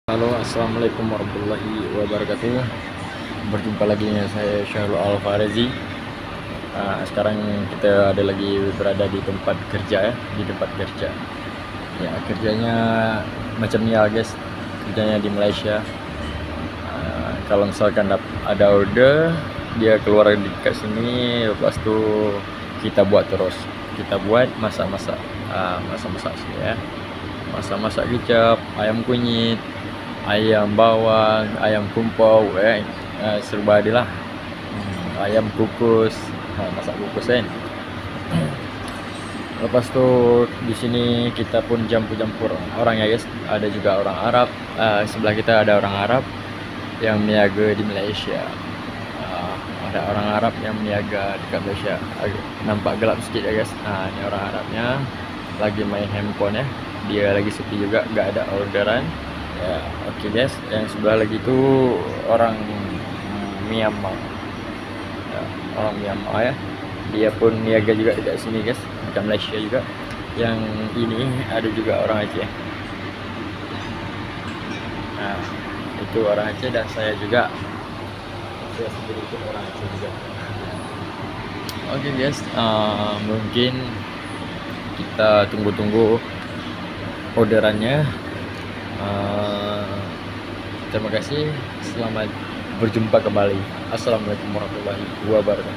Halo, assalamualaikum warahmatullahi wabarakatuh. Berjumpa lagi dengan saya Syahrul Al-Farezi. Sekarang kita berada di tempat kerja ya, di tempat kerja. Ya, kerjanya macam ni lah guys. Kerjanya di Malaysia. Kalau misalkan ada order, dia keluar dekat sini, lepas tu kita buat terus. Kita buat masak-masak, masak-masak sini ya. Masak-masak kicap, ayam kunyit, ayam bawang, ayam kumpau, serba ada lah. Ayam kukus, masak kukus kan. Lepas tu di sini kita pun campur-campur orang ya guys. Ada juga orang Arab. Sebelah kita ada orang Arab yang meniaga di Malaysia. Ada orang Arab yang meniaga dekat Malaysia. Nampak gelap sikit ya guys. Ini orang Arabnya lagi main handphone ya. Dia lagi sepi juga, gak ada orderan ya. Oke guys, yang sebelah lagi itu orang Myanmar ya, orang Myanmar ya. Dia pun niaga juga dekat sini guys, dekat Malaysia juga. Yang ini ada juga orang Aceh. Nah, itu orang Aceh dan saya juga. Saya sendiri itu orang Aceh juga. Oke guys, mungkin kita tunggu-tunggu orderannya. Terima kasih, selamat berjumpa kembali. Assalamualaikum warahmatullahi wabarakatuh.